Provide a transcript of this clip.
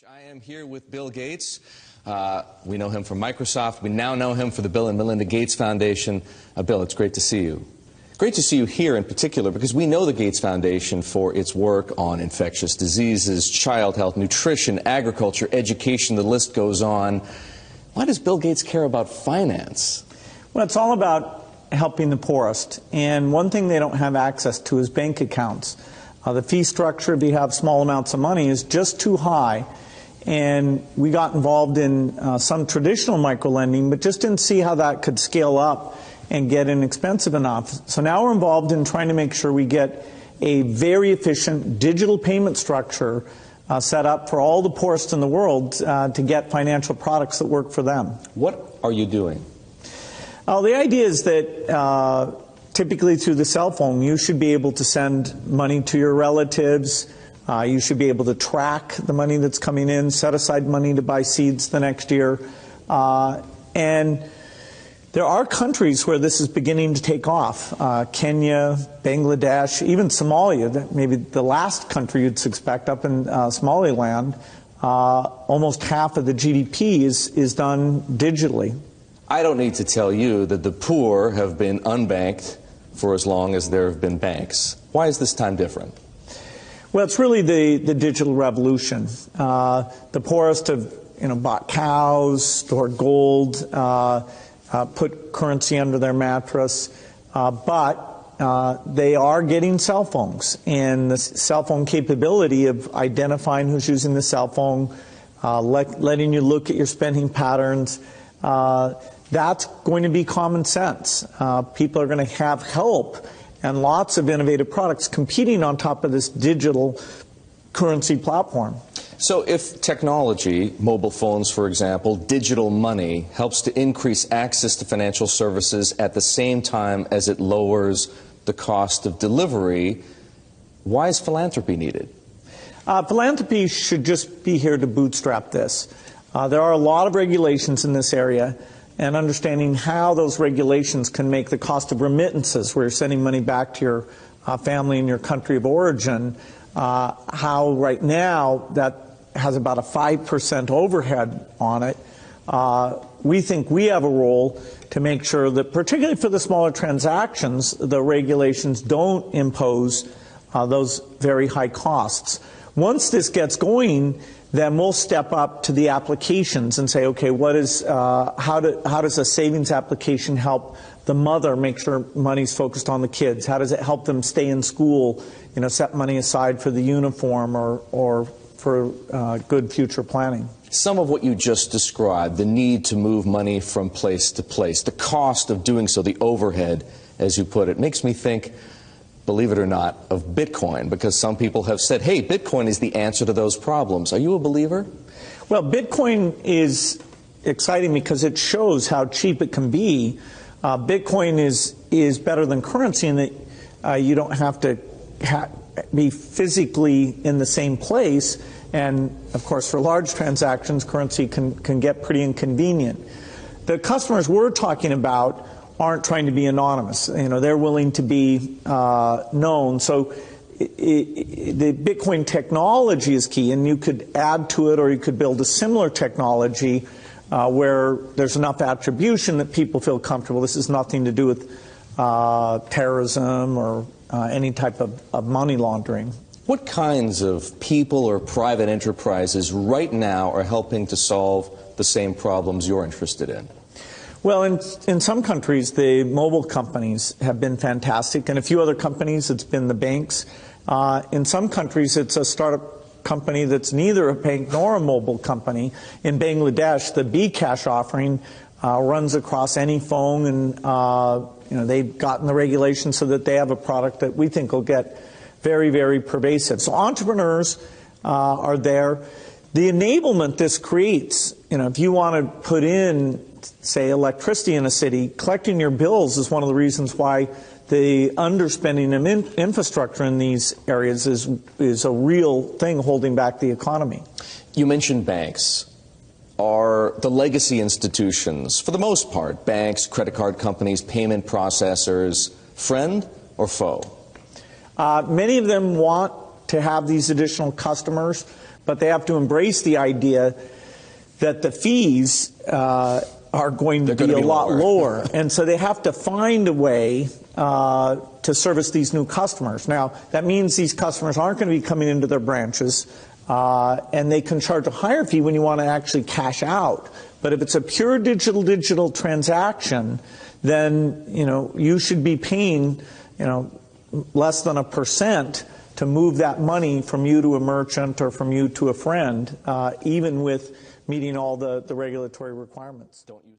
I am here with Bill Gates. We know him from Microsoft. We now know him for the Bill and Melinda Gates Foundation. Bill, it's great to see you. Great to see you here in particular because we know the Gates Foundation for its work on infectious diseases, child health, nutrition, agriculture, education, the list goes on. Why does Bill Gates care about finance? Well, it's all about helping the poorest. And one thing they don't have access to is bank accounts. The fee structure, if you have small amounts of money, is just too high. And we got involved in some traditional microlending, but just didn't see how that could scale up and get inexpensive enough. So now we're involved in trying to make sure we get a very efficient digital payment structure set up for all the poorest in the world to get financial products that work for them. What are you doing? The idea is that typically through the cell phone, you should be able to send money to your relatives. You should be able to track the money that's coming in, set aside money to buy seeds the next year. And there are countries where this is beginning to take off. Kenya, Bangladesh, even Somalia, maybe the last country you'd suspect up in Somaliland. Almost half of the GDP is done digitally. I don't need to tell you that the poor have been unbanked for as long as there have been banks. Why is this time different? Well, it's really the digital revolution. The poorest have bought cows, stored gold, put currency under their mattress, but they are getting cell phones. And the cell phone capability of identifying who's using the cell phone, letting you look at your spending patterns, that's going to be common sense. People are going to have help and lots of innovative products competing on top of this digital currency platform. So if technology, mobile phones for example, digital money, helps to increase access to financial services at the same time as it lowers the cost of delivery, why is philanthropy needed? Philanthropy should just be here to bootstrap this. There are a lot of regulations in this area, and understanding how those regulations can make the cost of remittances, where you're sending money back to your family in your country of origin, how right now that has about a 5% overhead on it. We think we have a role to make sure that, particularly for the smaller transactions, the regulations don't impose those very high costs. Once this gets going, then we'll step up to the applications and say, okay, how does a savings application help the mother make sure money's focused on the kids? How does it help them stay in school, set money aside for the uniform or for good future planning? Some of what you just described, the need to move money from place to place, the cost of doing so, the overhead, as you put it, makes me think, believe it or not, of Bitcoin, because some people have said, hey, Bitcoin is the answer to those problems. Are you a believer? Well, Bitcoin is exciting because it shows how cheap it can be. Bitcoin is better than currency in that you don't have to be physically in the same place. And, of course, for large transactions, currency can get pretty inconvenient. The customers we're talking about aren't trying to be anonymous. They're willing to be known. So the Bitcoin technology is key, and you could add to it or you could build a similar technology where there's enough attribution that people feel comfortable. This has nothing to do with terrorism or any type of money laundering. What kinds of people or private enterprises right now are helping to solve the same problems you're interested in? Well, in some countries, the mobile companies have been fantastic. In a few other companies, it's been the banks. In some countries, it's a startup company that's neither a bank nor a mobile company. In Bangladesh, the bKash offering runs across any phone, and they've gotten the regulations so that they have a product that we think will get very, very pervasive. So entrepreneurs are there. The enablement this creates, if you want to put in, say, electricity in a city, collecting your bills is one of the reasons why the underspending of infrastructure in these areas is a real thing holding back the economy. You mentioned banks. Are the legacy institutions, for the most part, banks, credit card companies, payment processors, friend or foe? Many of them want to have these additional customers, but they have to embrace the idea that the fees are going to be a lot lower. And so they have to find a way to service these new customers. Now, that means these customers aren't going to be coming into their branches, and they can charge a higher fee when you want to actually cash out. But if it's a pure digital transaction, then, you should be paying, less than 1% to move that money from you to a merchant or from you to a friend, even with meeting all the regulatory requirements.